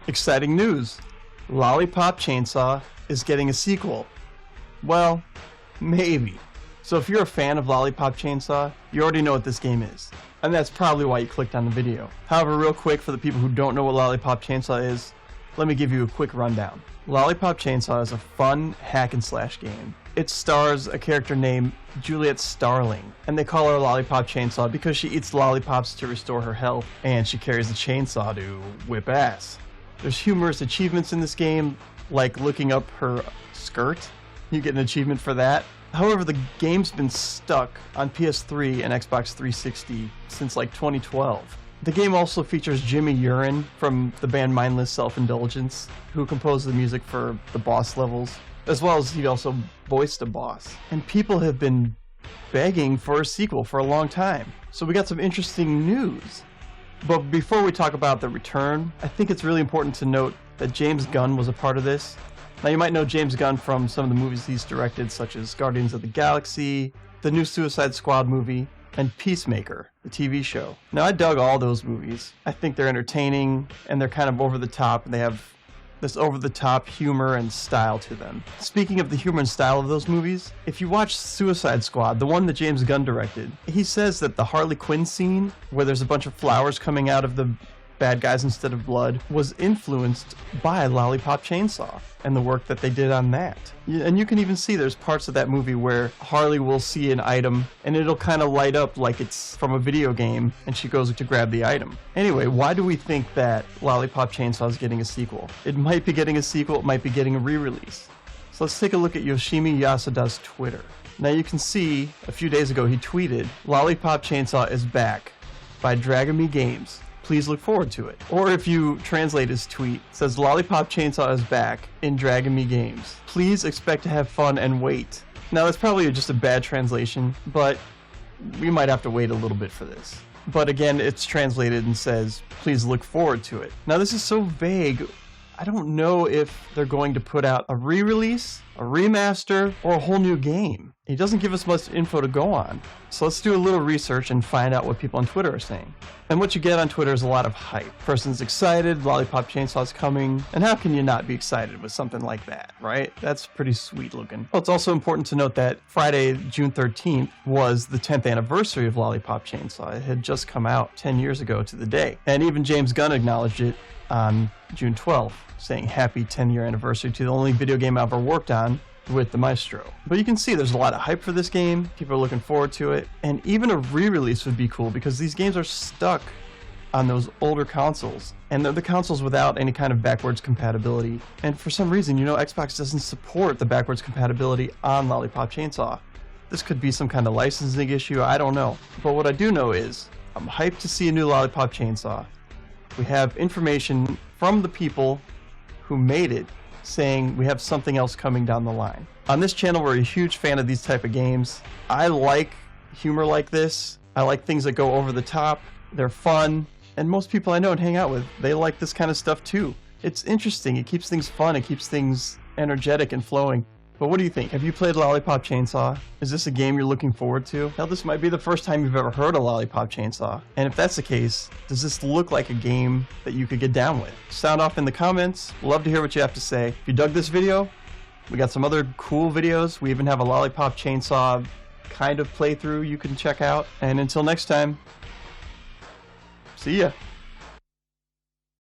Exciting news! Lollipop Chainsaw is getting a sequel. Well, maybe. So if you're a fan of Lollipop Chainsaw, you already know what this game is. And that's probably why you clicked on the video. However, real quick, for the people who don't know what Lollipop Chainsaw is, let me give you a quick rundown. Lollipop Chainsaw is a fun hack and slash game. It stars a character named Juliet Starling, and they call her Lollipop Chainsaw because she eats lollipops to restore her health, and she carries a chainsaw to whip ass. There's humorous achievements in this game, like looking up her skirt. You get an achievement for that. However, the game's been stuck on PS3 and Xbox 360 since like 2012. The game also features Jimmy Urine from the band Mindless Self-Indulgence, who composed the music for the boss levels, as well as he also voiced a boss. And people have been begging for a sequel for a long time. So we got some interesting news. But before we talk about the return, I think it's really important to note that James Gunn was a part of this. Now you might know James Gunn from some of the movies he's directed, such as Guardians of the Galaxy, the new Suicide Squad movie, and Peacemaker, the TV show. Now I dug all those movies. I think they're entertaining, and they're kind of over the top, and they have this over-the-top humor and style to them. Speaking of the humor and style of those movies, if you watch Suicide Squad, the one that James Gunn directed, he says that the Harley Quinn scene, where there's a bunch of flowers coming out of the bad guys instead of blood, was influenced by Lollipop Chainsaw and the work that they did on that. And you can even see there's parts of that movie where Harley will see an item and it'll kind of light up like it's from a video game, and she goes to grab the item. Anyway, why do we think that Lollipop Chainsaw is getting a sequel? It might be getting a sequel, it might be getting a re-release. So let's take a look at Yoshimi Yasuda's Twitter. Now you can see a few days ago he tweeted, "Lollipop Chainsaw is back by Dragami Games. Please look forward to it." Or if you translate his tweet, it says, "Lollipop Chainsaw is back in Dragami Games. Please expect to have fun and wait." Now that's probably just a bad translation, but we might have to wait a little bit for this. But again, it's translated and says, "Please look forward to it." Now this is so vague. I don't know if they're going to put out a re-release, a remaster, or a whole new game. He doesn't give us much info to go on. So let's do a little research and find out what people on Twitter are saying. And what you get on Twitter is a lot of hype. Person's excited, Lollipop Chainsaw's coming, and how can you not be excited with something like that, right? That's pretty sweet looking. Well, it's also important to note that Friday, June 13th was the 10th anniversary of Lollipop Chainsaw. It had just come out 10 years ago to the day. And even James Gunn acknowledged it on June 12th, saying happy 10-year anniversary to the only video game I've ever worked on with the Maestro. But you can see there's a lot of hype for this game. People are looking forward to it. And even a re-release would be cool because these games are stuck on those older consoles. And they're the consoles without any kind of backwards compatibility. And for some reason, Xbox doesn't support the backwards compatibility on Lollipop Chainsaw. This could be some kind of licensing issue, I don't know. But what I do know is I'm hyped to see a new Lollipop Chainsaw. We have information from the people who made it saying we have something else coming down the line. On this channel, we're a huge fan of these type of games. I like humor like this. I like things that go over the top. They're fun. And most people I know and hang out with, they like this kind of stuff too. It's interesting. It keeps things fun. It keeps things energetic and flowing. But what do you think? Have you played Lollipop Chainsaw? Is this a game you're looking forward to? Hell, this might be the first time you've ever heard of Lollipop Chainsaw. And if that's the case, does this look like a game that you could get down with? Sound off in the comments. Love to hear what you have to say. If you dug this video, we got some other cool videos. We even have a Lollipop Chainsaw kind of playthrough you can check out. And until next time, see ya.